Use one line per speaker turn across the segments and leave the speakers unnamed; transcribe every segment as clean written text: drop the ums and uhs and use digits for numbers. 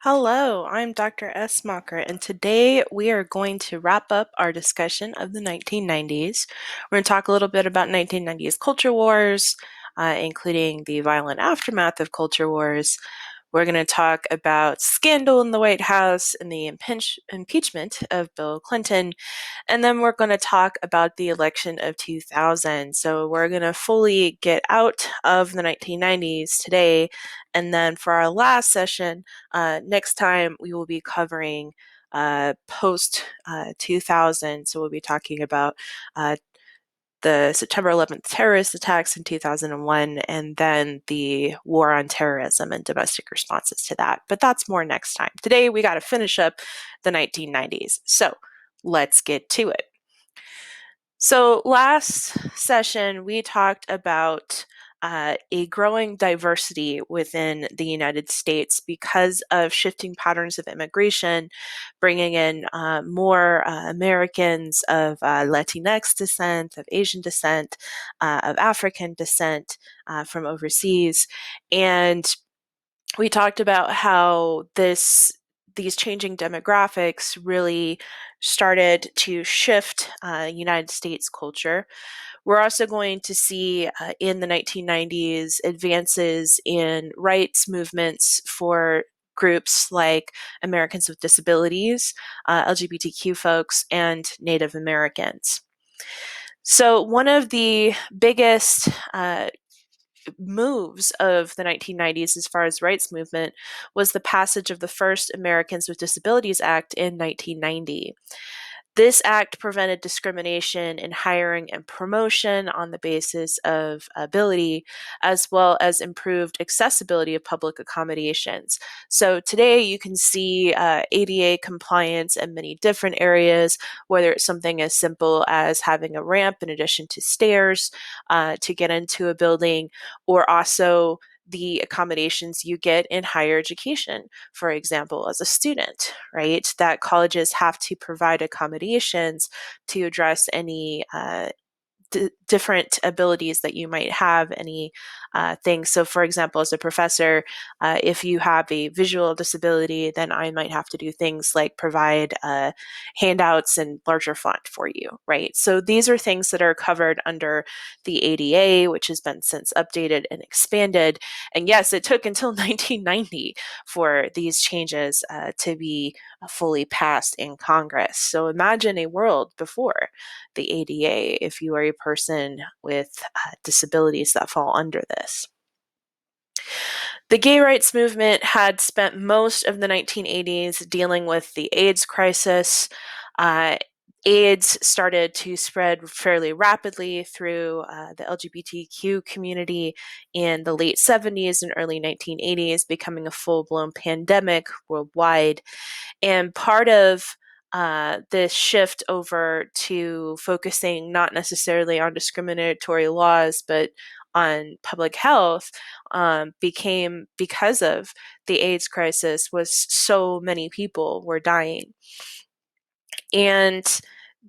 Hello, I'm Dr. S. Mocker, and today we are going to wrap up our discussion of the 1990s. We're going to talk a little bit about 1990s culture wars, including the violent aftermath of culture wars. We're going to talk about scandal in the White House and the impeachment of Bill Clinton. And then we're going to talk about the election of 2000. So we're going to fully get out of the 1990s today. And then for our last session, next time we will be covering post 2000. So we'll be talking about the September 11th terrorist attacks in 2001, and then the war on terrorism and domestic responses to that. But that's more next time. Today, we got to finish up the 1990s. So let's get to it. So last session, we talked about a growing diversity within the United States because of shifting patterns of immigration, bringing in more Americans of Latinx descent, of Asian descent, of African descent from overseas. And we talked about how these changing demographics really started to shift United States culture. We're also going to see in the 1990s advances in rights movements for groups like Americans with disabilities, LGBTQ folks, and Native Americans. So, one of the biggest moves of the 1990s as far as rights movement was the passage of the first Americans with Disabilities Act in 1990. This act prevented discrimination in hiring and promotion on the basis of ability, as well as improved accessibility of public accommodations. So today you can see ADA compliance in many different areas, whether it's something as simple as having a ramp in addition to stairs to get into a building, or also the accommodations you get in higher education, for example, as a student, right? That colleges have to provide accommodations to address any different abilities that you might have, any things. So, for example, as a professor, if you have a visual disability, then I might have to do things like provide handouts and larger font for you, right? So, these are things that are covered under the ADA, which has been since updated and expanded. And yes, it took until 1990 for these changes to be fully passed in Congress. So, imagine a world before the ADA if you are a person with disabilities that fall under this. The gay rights movement had spent most of the 1980s dealing with the AIDS crisis. AIDS started to spread fairly rapidly through the LGBTQ community in the late 70s and early 1980s, becoming a full blown pandemic worldwide. And part of this shift over to focusing not necessarily on discriminatory laws, but on public health became because of the AIDS crisis was so many people were dying. And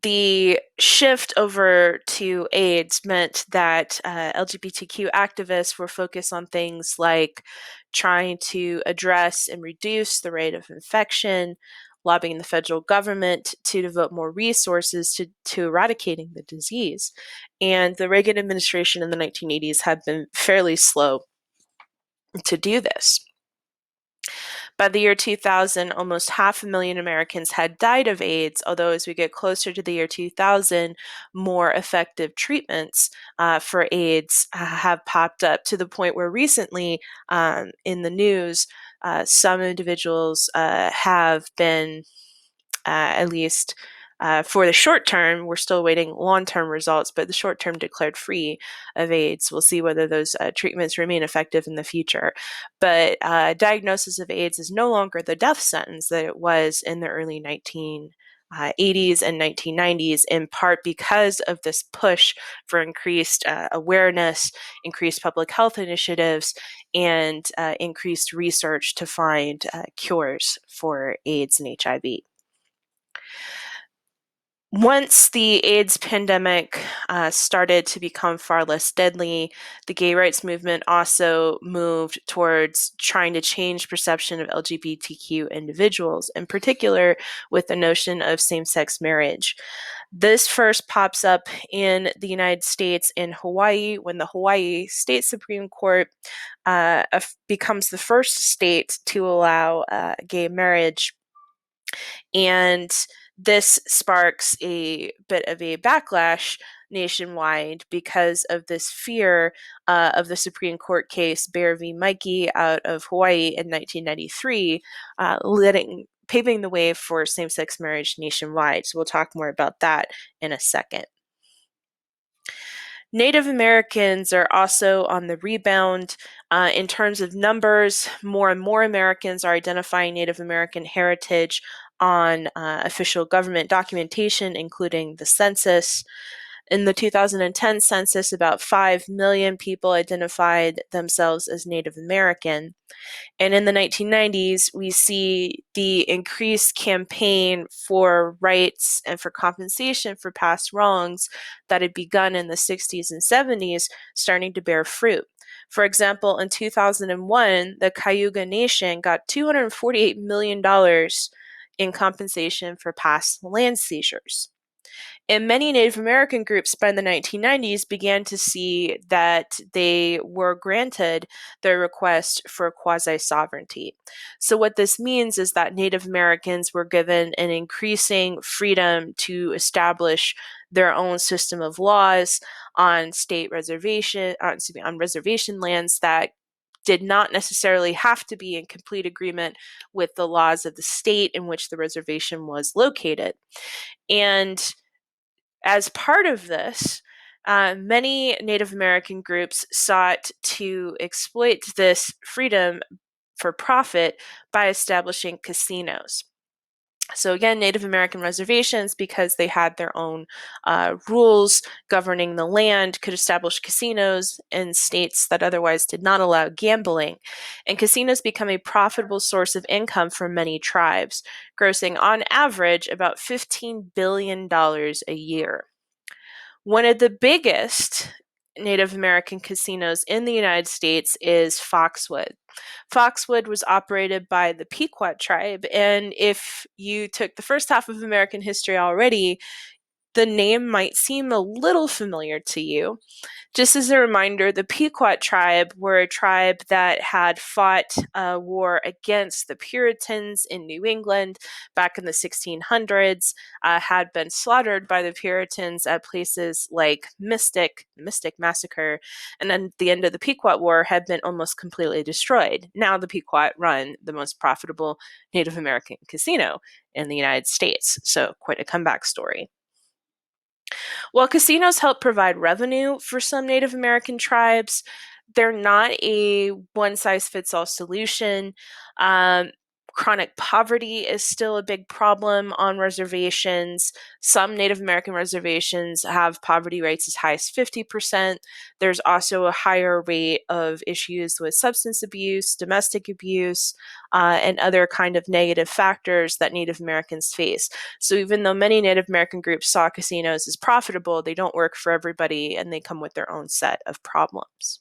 the shift over to AIDS meant that LGBTQ activists were focused on things like trying to address and reduce the rate of infection, lobbying the federal government to devote more resources to eradicating the disease. And the Reagan administration in the 1980s had been fairly slow to do this. By the year 2000, almost 500,000 Americans had died of AIDS, although as we get closer to the year 2000, more effective treatments for AIDS have popped up to the point where recently in the news, some individuals have been at least for the short term, we're still waiting long-term results, but the short term declared free of AIDS. We'll see whether those treatments remain effective in the future. But diagnosis of AIDS is no longer the death sentence that it was in the early 1980s and 1990s, in part because of this push for increased awareness, increased public health initiatives, and increased research to find cures for AIDS and HIV. Once the AIDS pandemic started to become far less deadly, the gay rights movement also moved towards trying to change perception of LGBTQ individuals, in particular with the notion of same-sex marriage. This first pops up in the United States in Hawaii when the Hawaii State Supreme Court becomes the first state to allow gay marriage, and this sparks a bit of a backlash nationwide because of this fear of the Supreme Court case Bear v. Mikey out of Hawaii in 1993, paving the way for same-sex marriage nationwide. So we'll talk more about that in a second. Native Americans are also on the rebound. In terms of numbers, more and more Americans are identifying Native American heritage on official government documentation, including the census. In the 2010 census, about 5 million people identified themselves as Native American. And in the 1990s, we see the increased campaign for rights and for compensation for past wrongs that had begun in the 60s and 70s starting to bear fruit. For example, in 2001, the Cayuga Nation got $248 million in compensation for past land seizures. And many Native American groups by the 1990s began to see that they were granted their request for quasi-sovereignty. So what this means is that Native Americans were given an increasing freedom to establish their own system of laws on on reservation lands that did not necessarily have to be in complete agreement with the laws of the state in which the reservation was located. And as part of this, many Native American groups sought to exploit this freedom for profit by establishing casinos. So again, Native American reservations, because they had their own rules governing the land, could establish casinos in states that otherwise did not allow gambling. And casinos become a profitable source of income for many tribes, grossing on average about $15 billion a year. One of the biggest Native American casinos in the United States is Foxwood. Foxwood was operated by the Pequot tribe, and if you took the first half of American history already, the name might seem a little familiar to you. Just as a reminder, the Pequot tribe were a tribe that had fought a war against the Puritans in New England back in the 1600s, had been slaughtered by the Puritans at places like Mystic Massacre, and then at the end of the Pequot War had been almost completely destroyed. Now the Pequot run the most profitable Native American casino in the United States, so quite a comeback story. While casinos help provide revenue for some Native American tribes, they're not a one size fits all solution. Um, Chronic poverty is still a big problem on reservations. Some Native American reservations have poverty rates as high as 50%. There's also a higher rate of issues with substance abuse, domestic abuse, and other kind of negative factors that Native Americans face. So even though many Native American groups saw casinos as profitable, they don't work for everybody and they come with their own set of problems.